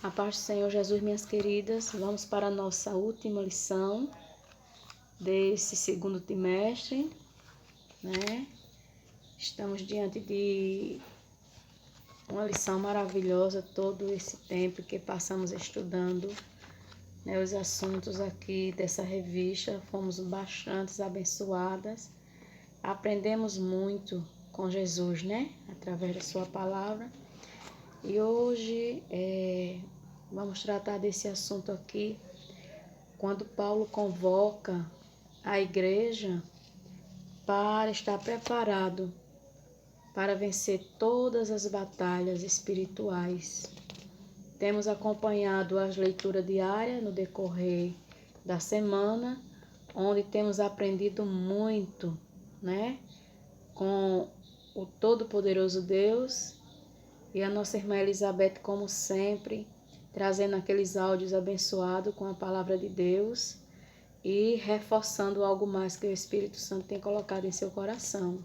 A paz do Senhor Jesus, minhas queridas, vamos para a nossa última lição desse segundo trimestre, né? Estamos diante de uma lição maravilhosa, todo esse tempo que passamos estudando, né, os assuntos aqui dessa revista, fomos bastante abençoadas, aprendemos muito com Jesus, né? Através da sua palavra. E hoje vamos tratar desse assunto aqui, quando Paulo convoca a igreja para estar preparado para vencer todas as batalhas espirituais. Temos acompanhado as leituras diárias no decorrer da semana, onde temos aprendido muito, né, com o Todo-Poderoso Deus e a nossa irmã Elizabeth, como sempre, trazendo aqueles áudios abençoados com a palavra de Deus e reforçando algo mais que o Espírito Santo tem colocado em seu coração.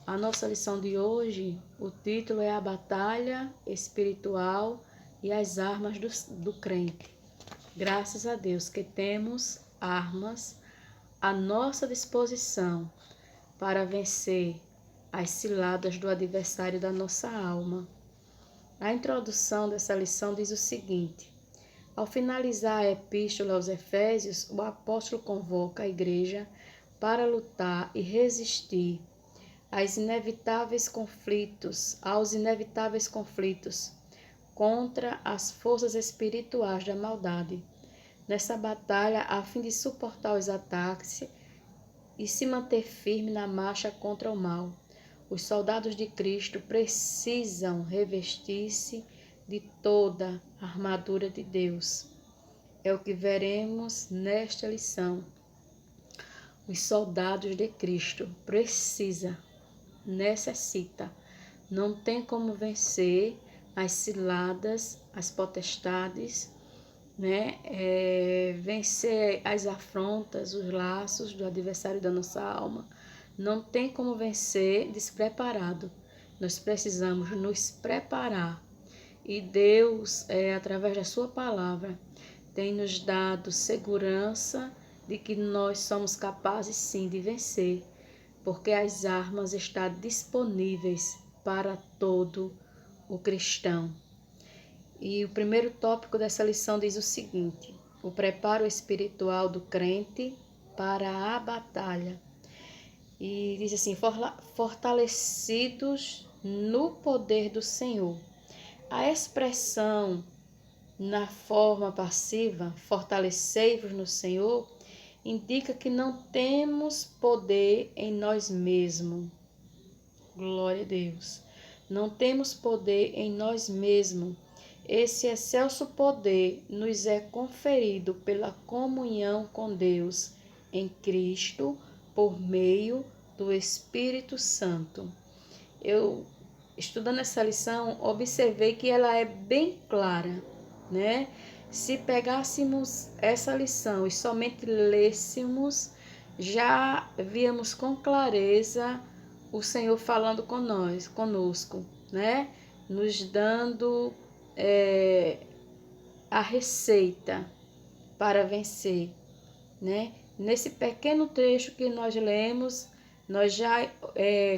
A nossa lição de hoje, o título é A Batalha Espiritual e as Armas do Crente. Graças a Deus que temos armas à nossa disposição para vencer as ciladas do adversário da nossa alma. A introdução dessa lição diz o seguinte: ao finalizar a epístola aos Efésios, o apóstolo convoca a igreja para lutar e resistir aos inevitáveis conflitos contra as forças espirituais da maldade. Nessa batalha, a fim de suportar os ataques e se manter firme na marcha contra o mal, os soldados de Cristo precisam revestir-se de toda a armadura de Deus. É o que veremos nesta lição. Os soldados de Cristo necessita, não tem como vencer as ciladas, as potestades, né? Vencer as afrontas, os laços do adversário da nossa alma. Não tem como vencer despreparado. Nós precisamos nos preparar. E Deus, através da sua palavra, tem nos dado segurança de que nós somos capazes sim de vencer, porque as armas estão disponíveis para todo o cristão. E o primeiro tópico dessa lição diz o seguinte: o preparo espiritual do crente para a batalha. E diz assim: fortalecidos no poder do Senhor. A expressão na forma passiva, fortalecei-vos no Senhor, indica que não temos poder em nós mesmos. Glória a Deus. Não temos poder em nós mesmos. Esse excelso poder nos é conferido pela comunhão com Deus em Cristo, por meio do Espírito Santo. Eu, estudando essa lição, observei que ela é bem clara, né? Se pegássemos essa lição e somente lêssemos, já víamos com clareza o Senhor falando conosco, né? Nos dando a receita para vencer, né? Nesse pequeno trecho que nós lemos, nós já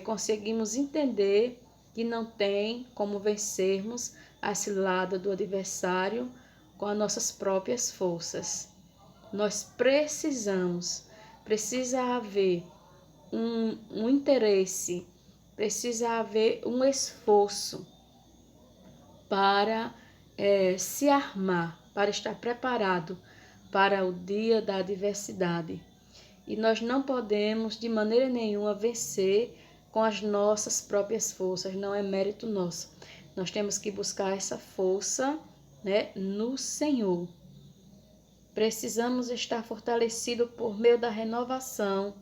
conseguimos entender que não tem como vencermos a cilada do adversário com as nossas próprias forças. Nós precisa haver um interesse, precisa haver um esforço para se armar, para estar preparado para o dia da adversidade. E nós não podemos de maneira nenhuma vencer com as nossas próprias forças, não é mérito nosso. Nós temos que buscar essa força, né, no Senhor. Precisamos estar fortalecidos por meio da renovação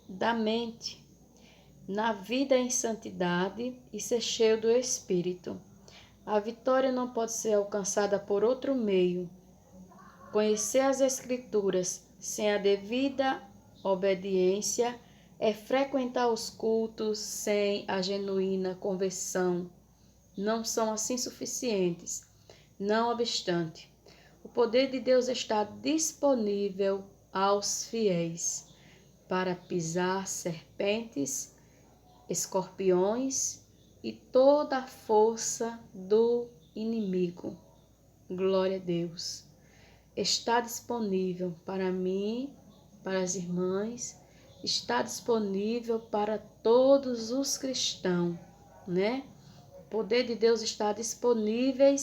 da mente, na vida em santidade e ser cheio do Espírito. A vitória não pode ser alcançada por outro meio. Conhecer as Escrituras sem a devida obediência é frequentar os cultos sem a genuína conversão, não são assim suficientes. Não obstante, o poder de Deus está disponível aos fiéis para pisar serpentes, escorpiões e toda a força do inimigo. Glória a Deus. Está disponível para mim, para as irmãs, está disponível para todos os cristãos, né? O poder de Deus está disponível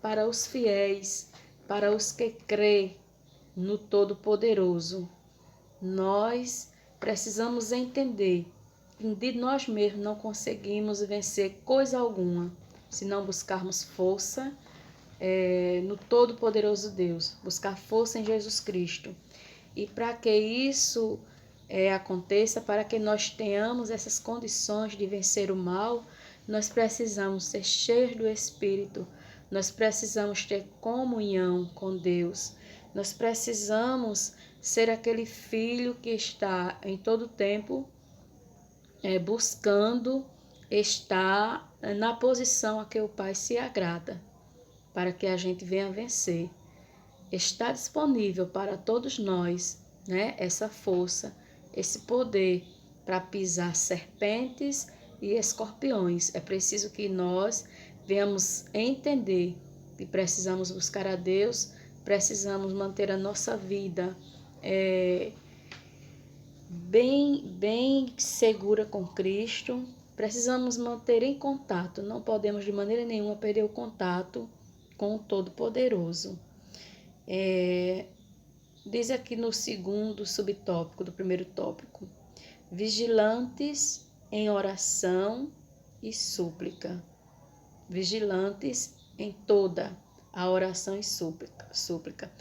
para os fiéis, para os que crêem no Todo-Poderoso. Nós precisamos entender que de nós mesmos não conseguimos vencer coisa alguma se não buscarmos força no Todo-Poderoso Deus, buscar força em Jesus Cristo. E para que isso aconteça, para que nós tenhamos essas condições de vencer o mal, nós precisamos ser cheios do Espírito, nós precisamos ter comunhão com Deus, nós precisamos ser aquele filho que está em todo tempo buscando estar na posição a que o Pai se agrada, para que a gente venha vencer. Está disponível para todos nós, né, essa força, esse poder para pisar serpentes e escorpiões. É preciso que nós venhamos entender que precisamos buscar a Deus, precisamos manter a nossa vida bem segura com Cristo, precisamos manter em contato, não podemos de maneira nenhuma perder o contato com o Todo-Poderoso. Diz aqui no segundo subtópico do primeiro tópico: vigilantes em oração e súplica. Vigilantes em toda a oração e súplica.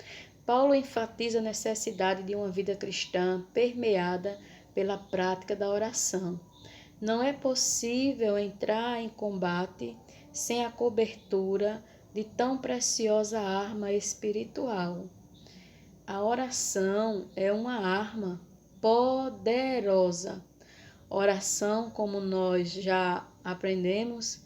Paulo enfatiza a necessidade de uma vida cristã permeada pela prática da oração. Não é possível entrar em combate sem a cobertura de tão preciosa arma espiritual. A oração é uma arma poderosa. Oração, como nós já aprendemos,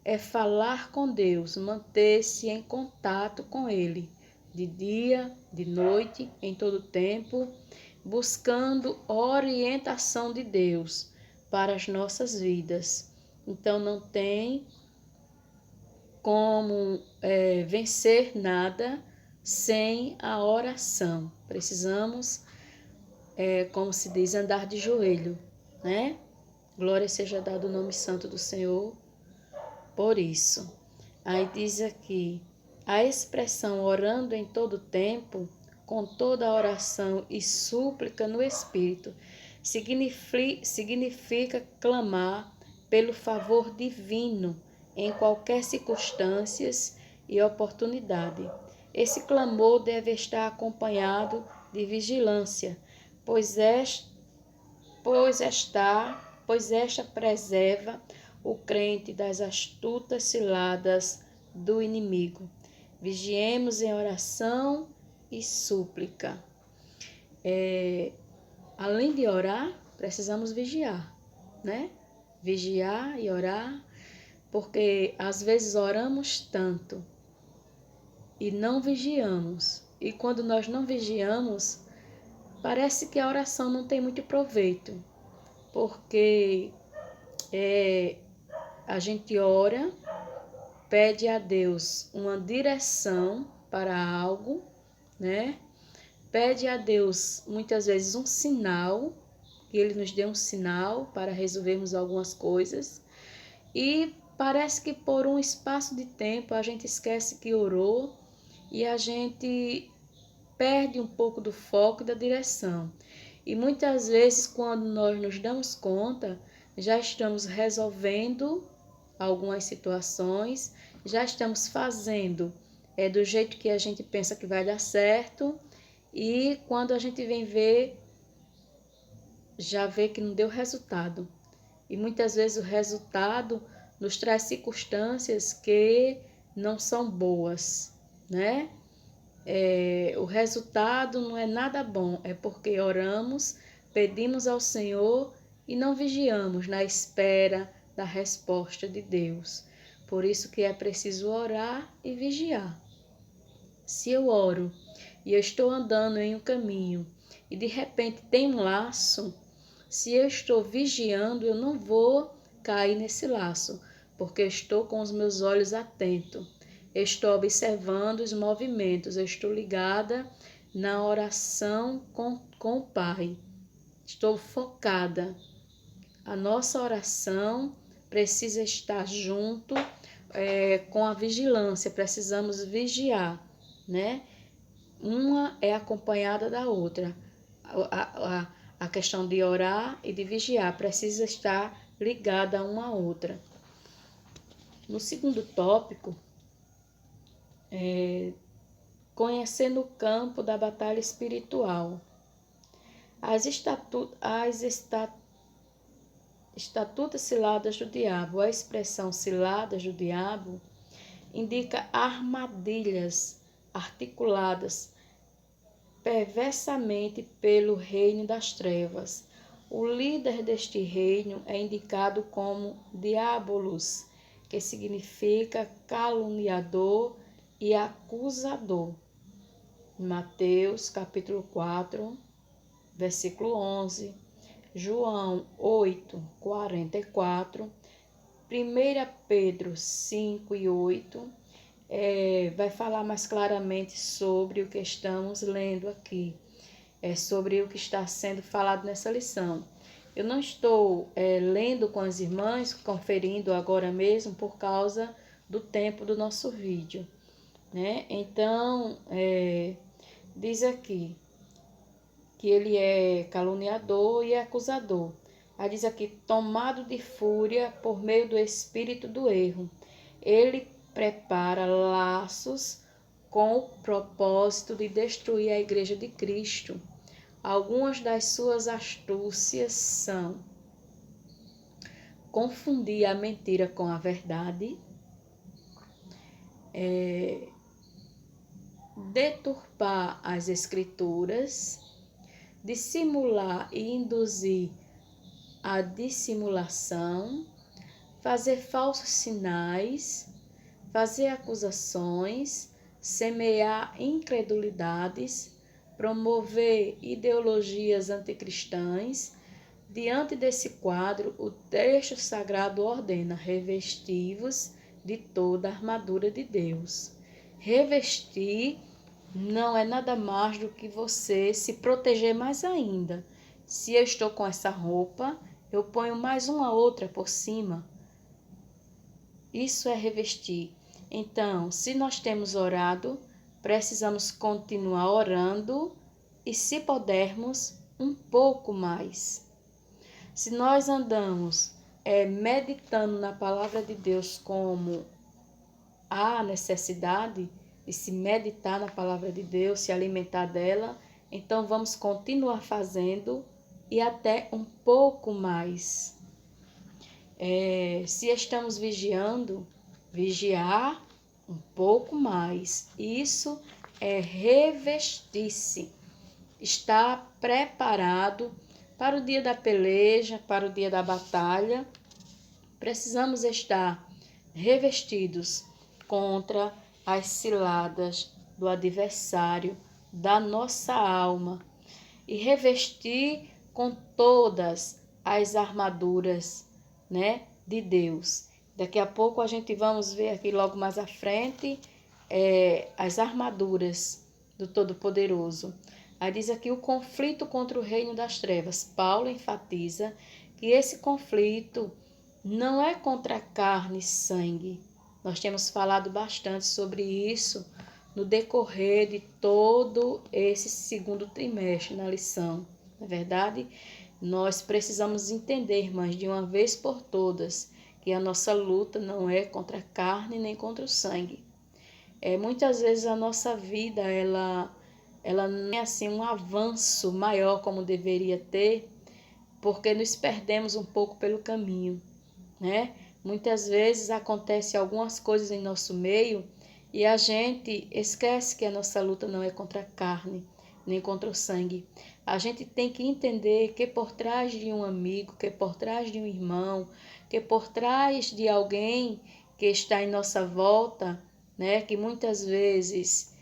é falar com Deus, manter-se em contato com Ele, de dia, de noite, em todo tempo, buscando orientação de Deus para as nossas vidas. Então não tem como vencer nada sem a oração. Precisamos, como se diz, andar de joelho, né? Glória seja dada o nome santo do Senhor por isso. Aí diz aqui, a expressão orando em todo tempo, com toda a oração e súplica no Espírito, significa clamar pelo favor divino em qualquer circunstância e oportunidade. Esse clamor deve estar acompanhado de vigilância, pois esta preserva o crente das astutas ciladas do inimigo. Vigiemos em oração e súplica. Além de orar, precisamos vigiar, né? Vigiar e orar, porque às vezes oramos tanto e não vigiamos. E quando nós não vigiamos, parece que a oração não tem muito proveito, porque a gente ora, pede a Deus uma direção para algo, né? Pede a Deus muitas vezes um sinal, que Ele nos dê um sinal para resolvermos algumas coisas, e parece que por um espaço de tempo a gente esquece que orou e a gente perde um pouco do foco e da direção. E muitas vezes, quando nós nos damos conta, já estamos resolvendo algumas situações, já estamos fazendo do jeito que a gente pensa que vai dar certo, e quando a gente vem ver, já vê que não deu resultado. E muitas vezes o resultado nos traz circunstâncias que não são boas, né? O resultado não é nada bom, é porque oramos, pedimos ao Senhor e não vigiamos na espera da resposta de Deus. Por isso que é preciso orar e vigiar. Se eu oro e eu estou andando em um caminho e de repente tem um laço, se eu estou vigiando, eu não vou cair nesse laço, porque eu estou com os meus olhos atentos. Eu estou observando os movimentos, eu estou ligada na oração com o Pai. Estou focada. A nossa oração precisa estar junto com a vigilância, precisamos vigiar, né? Uma é acompanhada da outra. A questão de orar e de vigiar precisa estar ligada uma à outra. No segundo tópico, conhecendo o campo da batalha espiritual. As estatutas ciladas do diabo. A expressão ciladas do diabo indica armadilhas articuladas perversamente pelo reino das trevas. O líder deste reino é indicado como Diabolos, que significa caluniador e acusador. Mateus capítulo 4, versículo 11, João 8, 44, 1 Pedro 5 e 8, vai falar mais claramente sobre o que estamos lendo aqui, sobre o que está sendo falado nessa lição. Eu não estou lendo com as irmãs, conferindo agora mesmo por causa do tempo do nosso vídeo, né? Então, diz aqui que ele é caluniador e acusador. Aí diz aqui, tomado de fúria por meio do espírito do erro. Ele prepara laços com o propósito de destruir a igreja de Cristo. Algumas das suas astúcias são confundir a mentira com a verdade, deturpar as escrituras, dissimular e induzir a dissimulação, fazer falsos sinais, fazer acusações, semear incredulidades, promover ideologias anticristãs. Diante desse quadro, o texto sagrado ordena: revesti-vos de toda a armadura de Deus. Revestir não é nada mais do que você se proteger mais ainda. Se eu estou com essa roupa, eu ponho mais uma outra por cima. Isso é revestir. Então, se nós temos orado, precisamos continuar orando e, se pudermos, um pouco mais. Se nós andamos meditando na palavra de Deus como há necessidade de se meditar na palavra de Deus, se alimentar dela, então vamos continuar fazendo e até um pouco mais. Se estamos vigiando, vigiar um pouco mais. Isso é revestir-se, estar preparado para o dia da peleja, para o dia da batalha. Precisamos estar revestidos contra as ciladas do adversário da nossa alma e revestir com todas as armaduras, né, de Deus. Daqui a pouco a gente vamos ver aqui logo mais à frente as armaduras do Todo-Poderoso. Aí diz aqui o conflito contra o reino das trevas. Paulo enfatiza que esse conflito não é contra carne e sangue. Nós temos falado bastante sobre isso no decorrer de todo esse segundo trimestre na lição. Na verdade, nós precisamos entender, irmãs, de uma vez por todas, que a nossa luta não é contra a carne nem contra o sangue. Muitas vezes a nossa vida, ela não é assim um avanço maior como deveria ter, porque nos perdemos um pouco pelo caminho, né? Muitas vezes acontecem algumas coisas em nosso meio e a gente esquece que a nossa luta não é contra a carne, nem contra o sangue. A gente tem que entender que por trás de um amigo, que por trás de um irmão, que por trás de alguém que está em nossa volta, né, que muitas vezes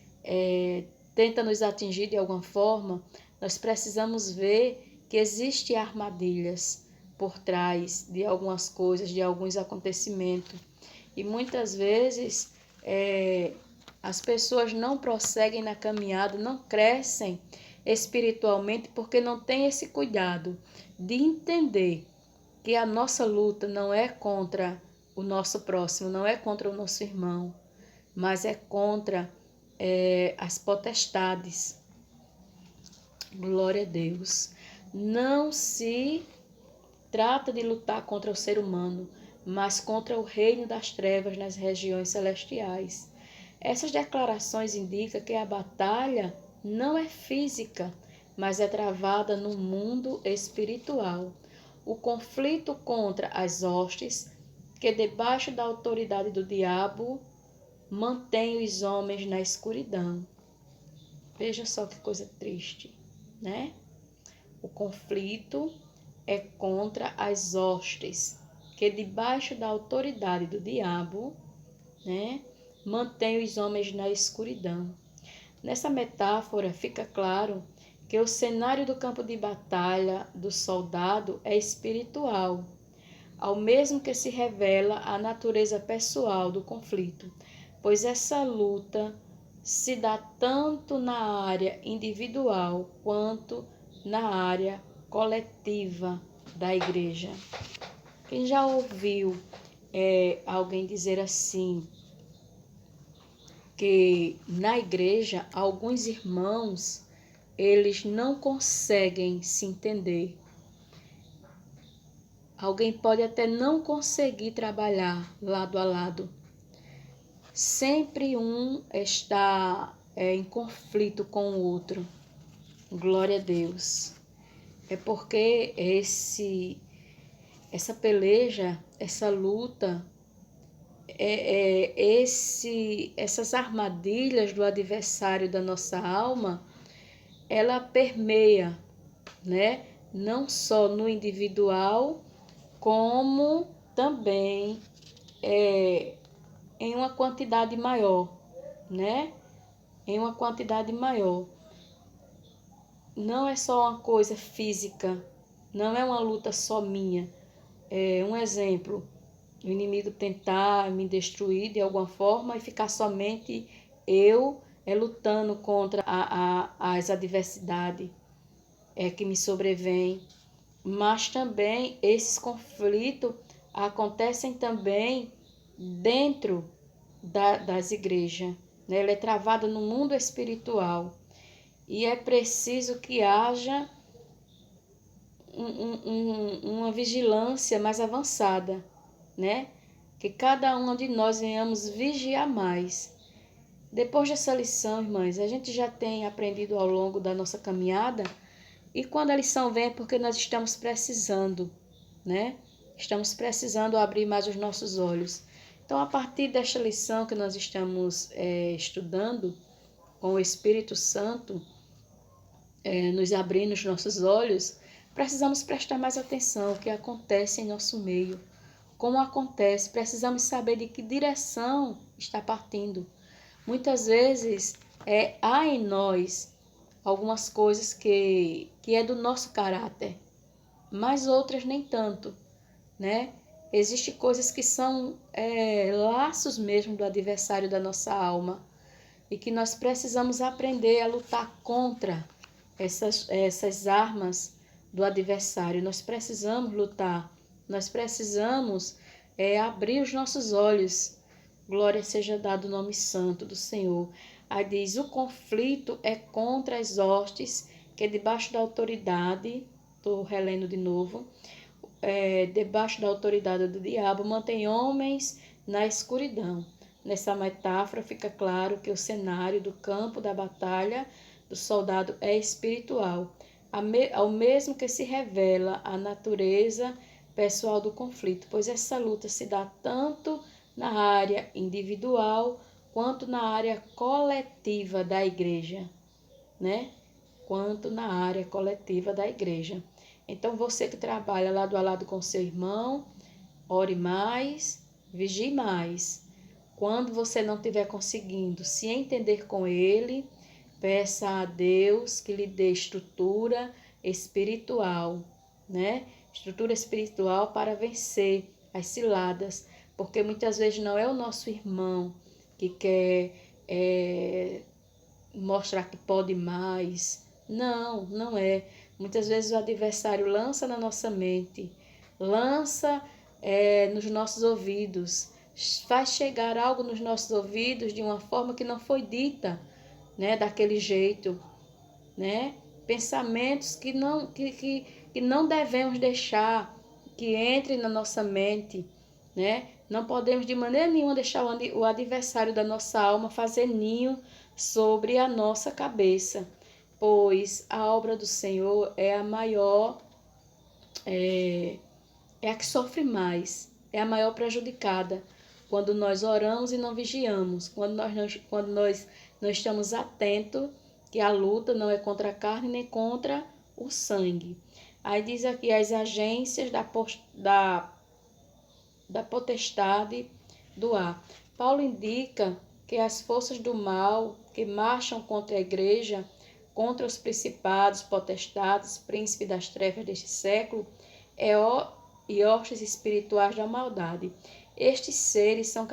tenta nos atingir de alguma forma, nós precisamos ver que existem armadilhas por trás de algumas coisas, de alguns acontecimentos. E muitas vezes as pessoas não prosseguem na caminhada, não crescem espiritualmente porque não têm esse cuidado de entender que a nossa luta não é contra o nosso próximo, não é contra o nosso irmão, mas é contra as potestades. Glória a Deus. Não se trata de lutar contra o ser humano, mas contra o reino das trevas nas regiões celestiais. Essas declarações indicam que a batalha não é física, mas é travada no mundo espiritual. O conflito contra as hostes, que debaixo da autoridade do diabo, mantém os homens na escuridão. Veja só que coisa triste, né? O conflito é contra as hostes, que debaixo da autoridade do diabo, né, mantém os homens na escuridão. Nessa metáfora fica claro que o cenário do campo de batalha do soldado é espiritual, ao mesmo que se revela a natureza pessoal do conflito, pois essa luta se dá tanto na área individual quanto na área coletiva da igreja. Quem já ouviu alguém dizer assim, que na igreja alguns irmãos eles não conseguem se entender. Alguém pode até não conseguir trabalhar lado a lado. Sempre um está em conflito com o outro. Glória a Deus. É porque essa peleja, essa luta, essas armadilhas do adversário da nossa alma, ela permeia, né? Não só no individual, como também em uma quantidade maior, né? Em uma quantidade maior. Não é só uma coisa física, não é uma luta só minha. Um exemplo, o inimigo tentar me destruir de alguma forma e ficar somente eu lutando contra as adversidades que me sobrevêm. Mas também esses conflitos acontecem também dentro das igrejas, né? Ele é travado no mundo espiritual e é preciso que haja uma vigilância mais avançada, né? Que cada um de nós venhamos vigiar mais. Depois dessa lição, irmãs, a gente já tem aprendido ao longo da nossa caminhada, e quando a lição vem é porque nós estamos precisando, né? Estamos precisando abrir mais os nossos olhos. Então, a partir desta lição que nós estamos estudando, com o Espírito Santo nos abrindo os nossos olhos, precisamos prestar mais atenção ao que acontece em nosso meio. Como acontece, precisamos saber de que direção está partindo. Muitas vezes há em nós algumas coisas que é do nosso caráter, mas outras nem tanto, né? Existem coisas que são laços mesmo do adversário da nossa alma e que nós precisamos aprender a lutar contra essas armas do adversário. Nós precisamos lutar, nós precisamos abrir os nossos olhos. Glória seja dado o nome santo do Senhor. Aí diz, o conflito é contra as hostes, que debaixo da autoridade, estou relendo de novo, debaixo da autoridade do diabo, mantém homens na escuridão. Nessa metáfora fica claro que o cenário do campo da batalha do soldado é espiritual, ao mesmo que se revela a natureza pessoal do conflito, pois essa luta se dá tanto na área individual quanto na área coletiva da igreja, né? Quanto na área coletiva da igreja. Então, você que trabalha lado a lado com seu irmão, ore mais, vigie mais. Quando você não estiver conseguindo se entender com ele, peça a Deus que lhe dê estrutura espiritual, né? Estrutura espiritual para vencer as ciladas, porque muitas vezes não é o nosso irmão que quer mostrar que pode mais. Não, não é. Muitas vezes o adversário lança na nossa mente, lança nos nossos ouvidos, faz chegar algo nos nossos ouvidos de uma forma que não foi dita, né, daquele jeito, né? Pensamentos que não devemos deixar que entrem na nossa mente, né? Não podemos de maneira nenhuma deixar o adversário da nossa alma fazer ninho sobre a nossa cabeça, pois a obra do Senhor é a maior, é a que sofre mais, é a maior prejudicada. Quando nós oramos e não vigiamos, quando nós não estamos atentos que a luta não é contra a carne nem contra o sangue. Aí diz aqui as agências da potestade do ar. Paulo indica que as forças do mal que marcham contra a igreja, contra os principados, potestades, príncipes das trevas deste século, e hostes espirituais da maldade. Estes seres são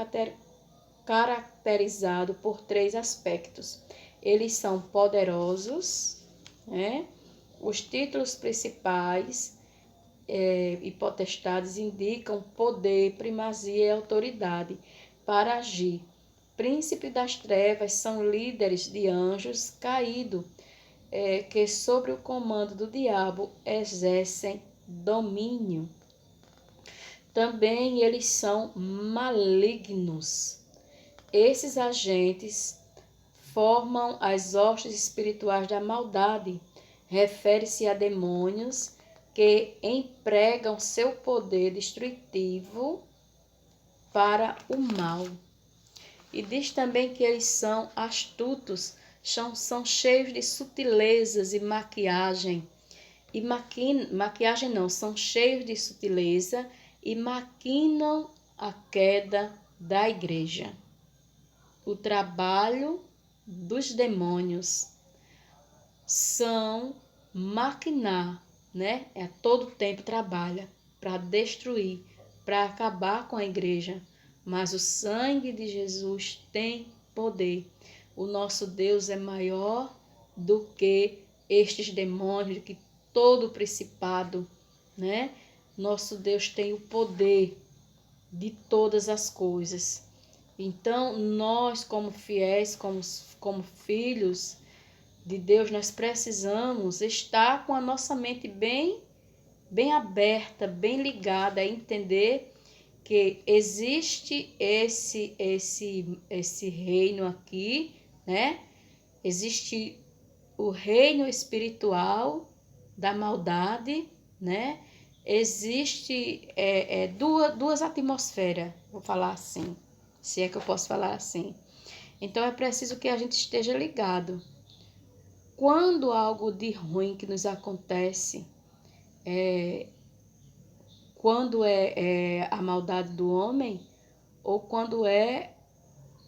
caracterizados por 3 aspectos. Eles são poderosos, né? Os títulos principais e potestades indicam poder, primazia e autoridade para agir. Príncipes das trevas são líderes de anjos caídos, que sob o comando do diabo exercem domínio. Também eles são malignos. Esses agentes formam as hostes espirituais da maldade. Refere-se a demônios que empregam seu poder destrutivo para o mal. E diz também que eles são astutos, são cheios de sutilezas e maquiagem. E maquiagem não, são cheios de sutileza e maquinam a queda da igreja. O trabalho dos demônios são maquinar, né? A todo tempo trabalha para destruir, para acabar com a igreja. Mas o sangue de Jesus tem poder. O nosso Deus é maior do que estes demônios, do que todo o principado, né? Nosso Deus tem o poder de todas as coisas. Então, nós como fiéis, como filhos de Deus, nós precisamos estar com a nossa mente bem aberta, bem ligada, a entender que existe esse reino aqui, né? Existe o reino espiritual da maldade, né? Existe duas atmosferas, vou falar assim, se é que eu posso falar assim. Então é preciso que a gente esteja ligado. Quando algo de ruim que nos acontece, quando é a maldade do homem, ou quando é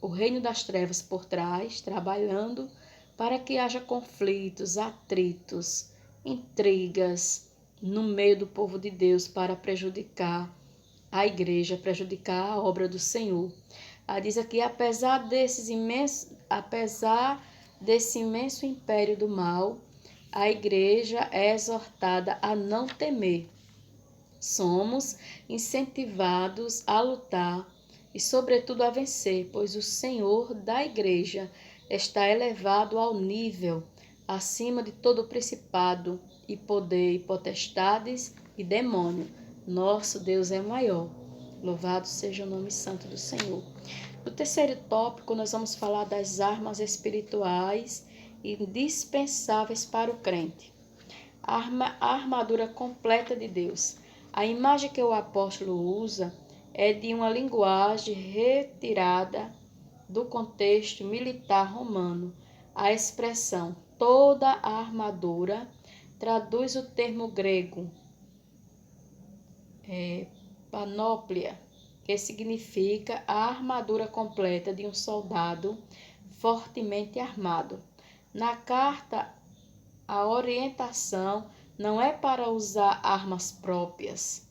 o reino das trevas por trás, trabalhando para que haja conflitos, atritos, intrigas no meio do povo de Deus para prejudicar a igreja, prejudicar a obra do Senhor. Diz aqui, apesar desse imenso império do mal, a igreja é exortada a não temer. Somos incentivados a lutar e, sobretudo, a vencer, pois o Senhor da igreja está elevado ao nível acima de todo principado e poder e potestades e demônio. Nosso Deus é maior. Louvado seja o nome santo do Senhor. No terceiro tópico, nós vamos falar das armas espirituais indispensáveis para o crente. A armadura completa de Deus. A imagem que o apóstolo usa é de uma linguagem retirada do contexto militar romano. A expressão toda a armadura traduz o termo grego panóplia, que significa a armadura completa de um soldado fortemente armado. Na carta, a orientação não é para usar armas próprias,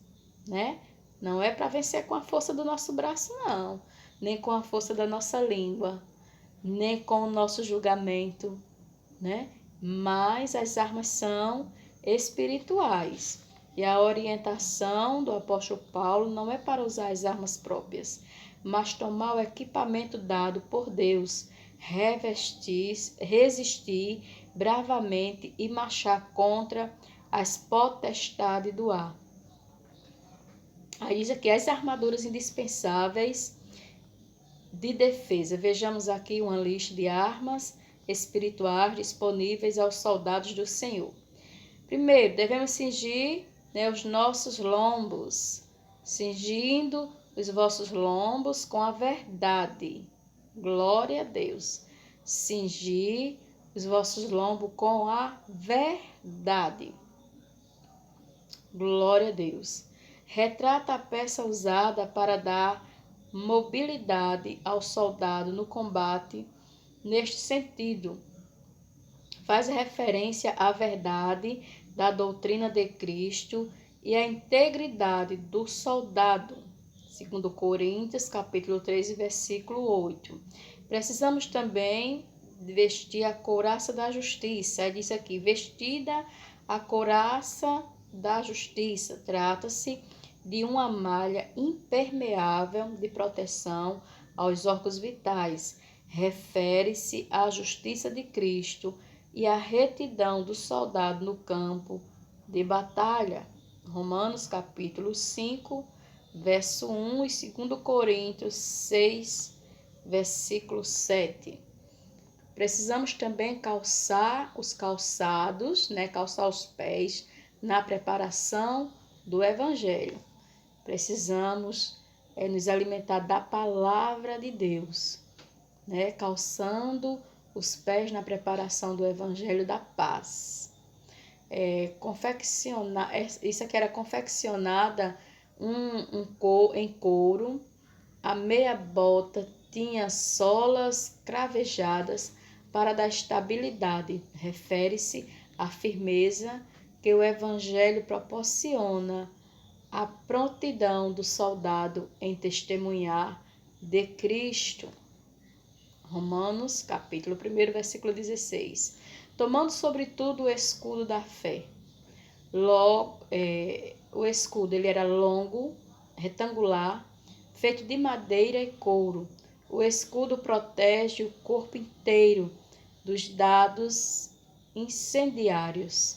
né? Não é para vencer com a força do nosso braço, não, nem com a força da nossa língua, nem com o nosso julgamento, né? Mas as armas são espirituais. E a orientação do apóstolo Paulo não é para usar as armas próprias, mas tomar o equipamento dado por Deus, resistir bravamente e marchar contra as potestades do ar. Aí diz aqui as armaduras indispensáveis de defesa. Vejamos aqui uma lista de armas espirituais disponíveis aos soldados do Senhor. Primeiro, devemos cingir, os nossos lombos, cingindo os vossos lombos com a verdade. Glória a Deus. Cingir os vossos lombos com a verdade. Glória a Deus. Retrata a peça usada para dar mobilidade ao soldado no combate. Neste sentido, faz referência à verdade da doutrina de Cristo e à integridade do soldado. 2 Coríntios, capítulo 13, versículo 8. Precisamos também vestir a couraça da justiça. Diz aqui, vestida a couraça da justiça. Trata-se de uma malha impermeável de proteção aos órgãos vitais. Refere-se à justiça de Cristo e à retidão do soldado no campo de batalha. Romanos capítulo 5, verso 1 e 2 Coríntios 6, versículo 7. Precisamos também calçar os calçados, calçar os pés na preparação do Evangelho. Precisamos nos alimentar da palavra de Deus, calçando os pés na preparação do Evangelho da paz. Isso aqui era confeccionada em couro, a meia bota tinha solas cravejadas para dar estabilidade. Refere-se à firmeza que o Evangelho proporciona, a prontidão do soldado em testemunhar de Cristo. Romanos, capítulo 1, versículo 16. Tomando sobretudo o escudo da fé. O escudo ele era longo, retangular, feito de madeira e couro. O escudo protege o corpo inteiro dos dados incendiários.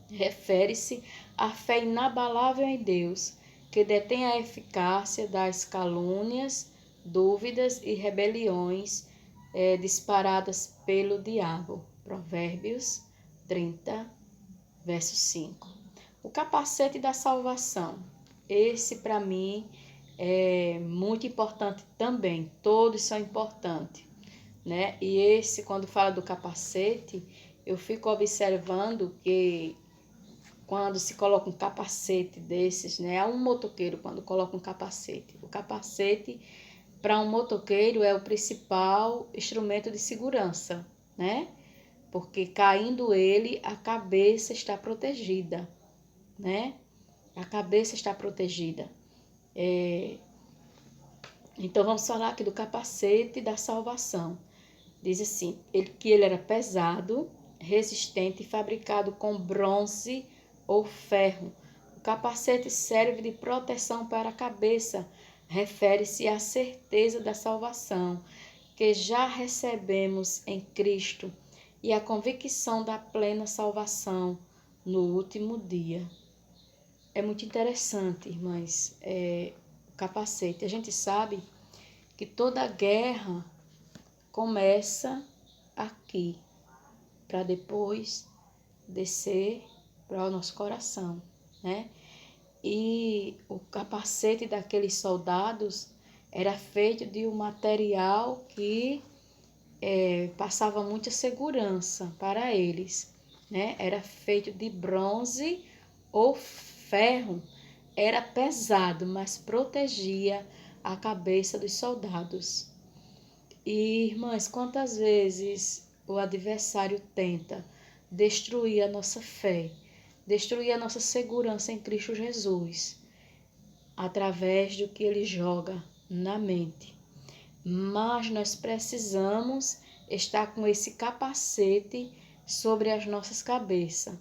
Refere-se à fé inabalável em Deus, que detém a eficácia das calúnias, dúvidas e rebeliões disparadas pelo diabo. Provérbios 30, verso 5. O capacete da salvação. Esse, para mim, é muito importante também. Todos são importantes, E esse, quando fala do capacete, eu fico observando que quando se coloca um capacete desses, a um motoqueiro, quando coloca um capacete. O capacete, para um motoqueiro, é o principal instrumento de segurança, Porque caindo ele, a cabeça está protegida, A cabeça está protegida. Então, vamos falar aqui do capacete da salvação. Diz assim, que ele era pesado, resistente e fabricado com bronze ou ferro. O capacete serve de proteção para a cabeça. Refere-se à certeza da salvação que já recebemos em Cristo e à convicção da plena salvação no último dia. É muito interessante, irmãs, o capacete. A gente sabe que toda guerra começa aqui, para depois descer para o nosso coração, E o capacete daqueles soldados era feito de um material que passava muita segurança para eles, Era feito de bronze ou ferro, era pesado, mas protegia a cabeça dos soldados. E, irmãs, quantas vezes o adversário tenta destruir a nossa fé, destruir a nossa segurança em Cristo Jesus, através do que ele joga na mente. Mas nós precisamos estar com esse capacete sobre as nossas cabeças,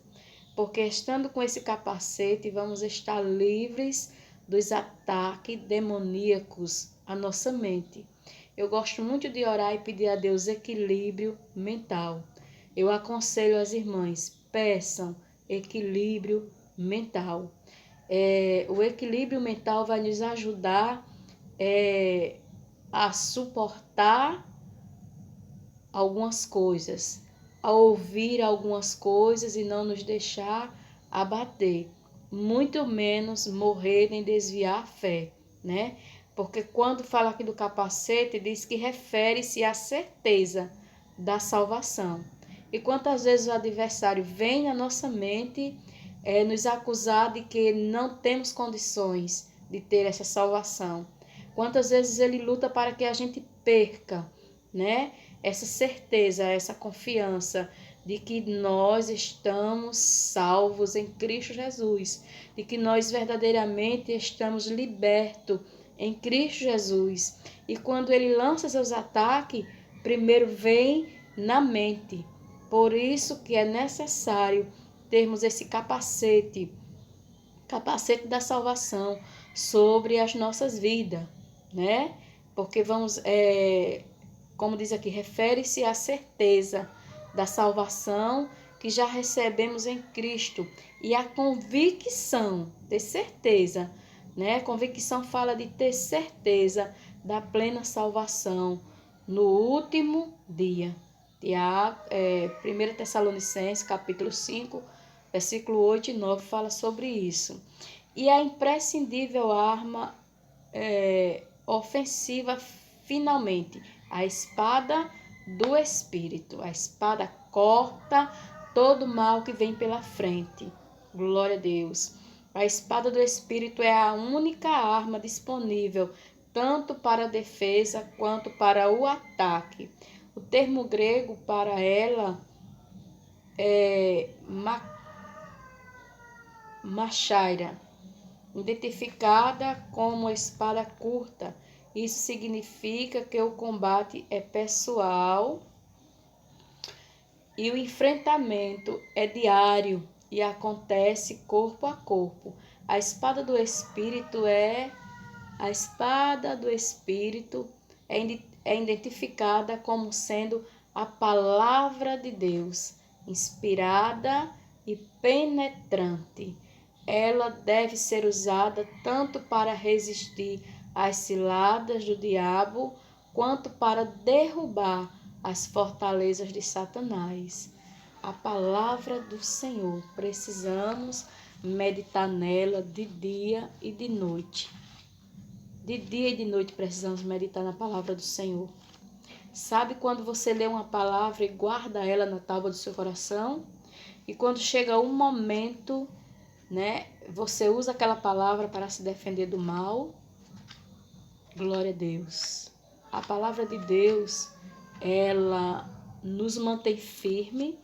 porque estando com esse capacete, vamos estar livres dos ataques demoníacos à nossa mente. Eu gosto muito de orar e pedir a Deus equilíbrio mental. Eu aconselho as irmãs, peçam equilíbrio mental. O equilíbrio mental vai nos ajudar a suportar algumas coisas, a ouvir algumas coisas e não nos deixar abater, muito menos morrer nem desviar a fé, né? Porque quando fala aqui do capacete, diz que refere-se à certeza da salvação. E quantas vezes o adversário vem na nossa mente nos acusar de que não temos condições de ter essa salvação. Quantas vezes ele luta para que a gente perca, né? Essa certeza, essa confiança de que nós estamos salvos em Cristo Jesus, de que nós verdadeiramente estamos libertos em Cristo Jesus. E quando ele lança seus ataques, primeiro vem na mente. Por isso que é necessário termos esse capacete da salvação sobre as nossas vidas, né? Porque vamos, como diz aqui, refere-se à certeza da salvação que já recebemos em Cristo e a convicção, ter certeza, né? Convicção fala de ter certeza da plena salvação no último dia. 1 Tessalonicenses, capítulo 5, versículo 8 e 9 fala sobre isso. E a imprescindível arma ofensiva, finalmente, a espada do Espírito. A espada corta todo mal que vem pela frente. Glória a Deus. A espada do Espírito é a única arma disponível, tanto para a defesa quanto para o ataque. O termo grego para ela é machaira, identificada como espada curta. Isso significa que o combate é pessoal e o enfrentamento é diário e acontece corpo a corpo. A espada do Espírito é identificada como sendo a palavra de Deus, inspirada e penetrante. Ela deve ser usada tanto para resistir às ciladas do diabo, quanto para derrubar as fortalezas de Satanás. A palavra do Senhor, precisamos meditar nela de dia e de noite. De dia e de noite precisamos meditar na palavra do Senhor. Sabe quando você lê uma palavra e guarda ela na tábua do seu coração? E quando chega um momento, né, você usa aquela palavra para se defender do mal? Glória a Deus. A palavra de Deus, ela nos mantém firme,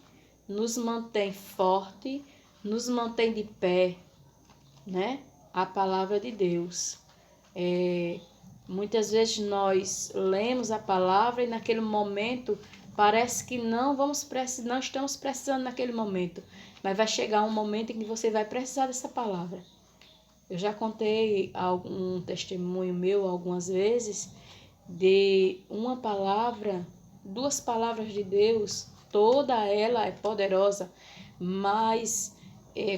nos mantém forte, nos mantém de pé, né? A palavra de Deus. Muitas vezes nós lemos a palavra e naquele momento parece que não estamos precisando naquele momento, mas vai chegar um momento em que você vai precisar dessa palavra. Eu já contei um testemunho meu algumas vezes de uma palavra, 2 palavras de Deus, toda ela é poderosa, mas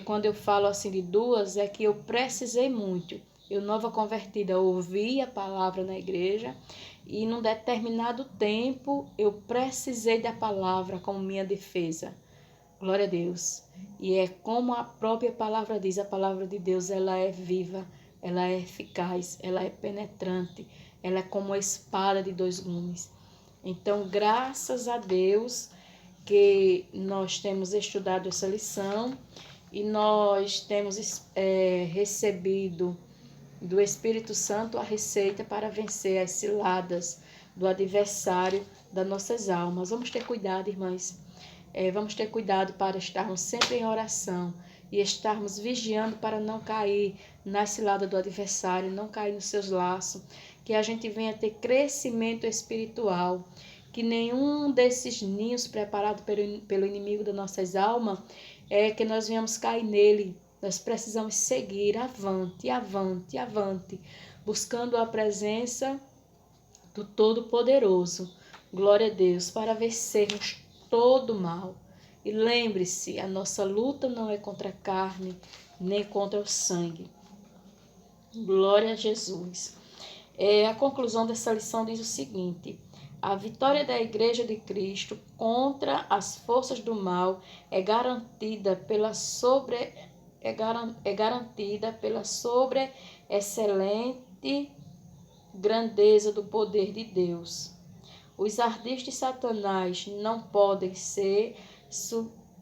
quando eu falo assim de 2, é que eu precisei muito. Eu, nova convertida, ouvi a palavra na igreja e num determinado tempo eu precisei da palavra como minha defesa. Glória a Deus. E é como a própria palavra diz, a palavra de Deus, ela é viva, ela é eficaz, ela é penetrante, ela é como a espada de 2 gumes. Então, graças a Deus que nós temos estudado essa lição e nós temos recebido do Espírito Santo a receita para vencer as ciladas do adversário das nossas almas. Vamos ter cuidado, irmãs. Vamos ter cuidado para estarmos sempre em oração e estarmos vigiando para não cair na cilada do adversário, não cair nos seus laços, que a gente venha ter crescimento espiritual, que nenhum desses ninhos preparados pelo inimigo das nossas almas, que nós venhamos cair nele. Nós precisamos seguir avante, avante, avante, buscando a presença do Todo-Poderoso. Glória a Deus, para vencermos todo mal. E lembre-se, a nossa luta não é contra a carne, nem contra o sangue. Glória a Jesus. A conclusão dessa lição diz o seguinte: a vitória da Igreja de Cristo contra as forças do mal é garantida pela excelente grandeza do poder de Deus. Os ardis de Satanás não podem ser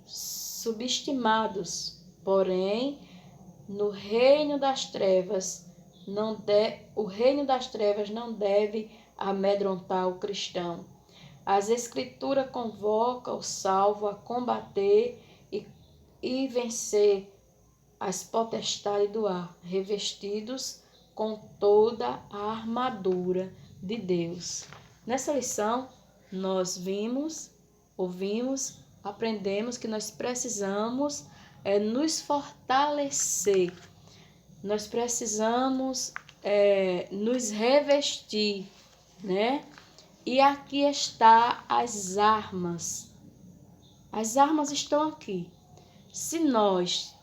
subestimados, porém, o reino das trevas não deve amedrontar o cristão. As Escrituras convocam o salvo a combater e vencer as potestades do ar, revestidos com toda a armadura de Deus. Nessa lição, nós ouvimos, aprendemos que nós precisamos nos fortalecer, nós precisamos nos revestir, né? E aqui está as armas. As armas estão aqui. Se nós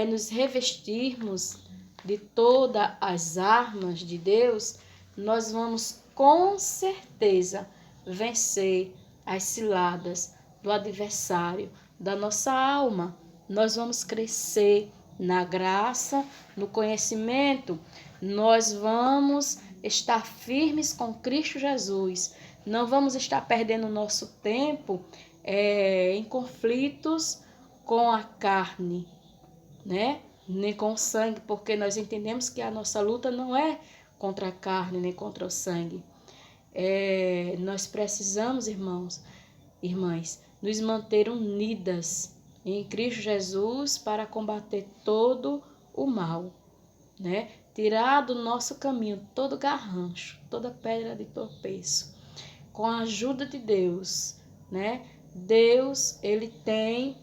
nos revestirmos de todas as armas de Deus, nós vamos com certeza vencer as ciladas do adversário da nossa alma. Nós vamos crescer na graça, no conhecimento, nós vamos estar firmes com Cristo Jesus. Não vamos estar perdendo nosso tempo em conflitos com a carne, né? Nem com o sangue, porque nós entendemos que a nossa luta não é contra a carne, nem contra o sangue. Nós precisamos, irmãs, nos manter unidas em Cristo Jesus para combater todo o mal, né? Tirar do nosso caminho todo garrancho, toda pedra de tropeço. Com a ajuda de Deus, né? Deus, Ele tem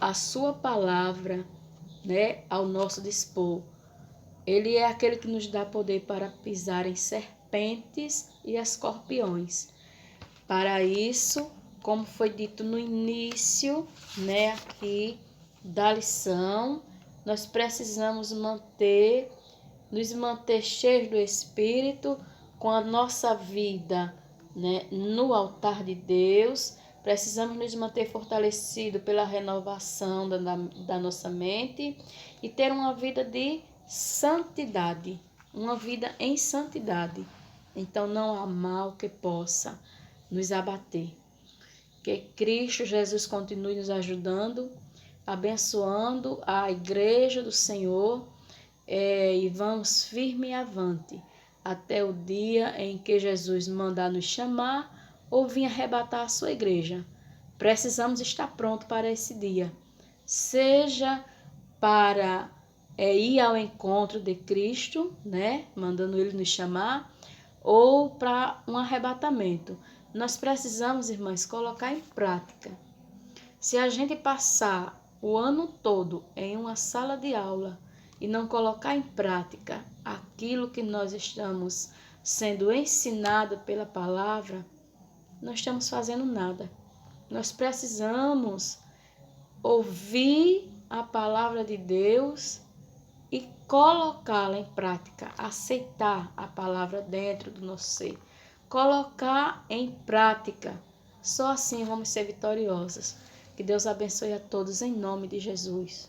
a sua palavra, né, ao nosso dispor. Ele é aquele que nos dá poder para pisar em serpentes e escorpiões. Para isso, como foi dito no início, né, aqui da lição, nós precisamos nos manter cheios do Espírito, com a nossa vida, né, no altar de Deus. Precisamos nos manter fortalecidos pela renovação da nossa mente e ter uma vida de santidade, uma vida em santidade. Então não há mal que possa nos abater. Que Cristo Jesus continue nos ajudando, abençoando a Igreja do Senhor, e vamos firme e avante até o dia em que Jesus mandar nos chamar ou vir arrebatar a sua igreja. Precisamos estar prontos para esse dia, seja para ir ao encontro de Cristo, né, mandando Ele nos chamar, ou para um arrebatamento. Nós precisamos, irmãs, colocar em prática. Se a gente passar o ano todo em uma sala de aula e não colocar em prática aquilo que nós estamos sendo ensinados pela palavra, não estamos fazendo nada. Nós precisamos ouvir a palavra de Deus e colocá-la em prática, aceitar a palavra dentro do nosso ser, colocar em prática. Só assim vamos ser vitoriosas. Que Deus abençoe a todos em nome de Jesus.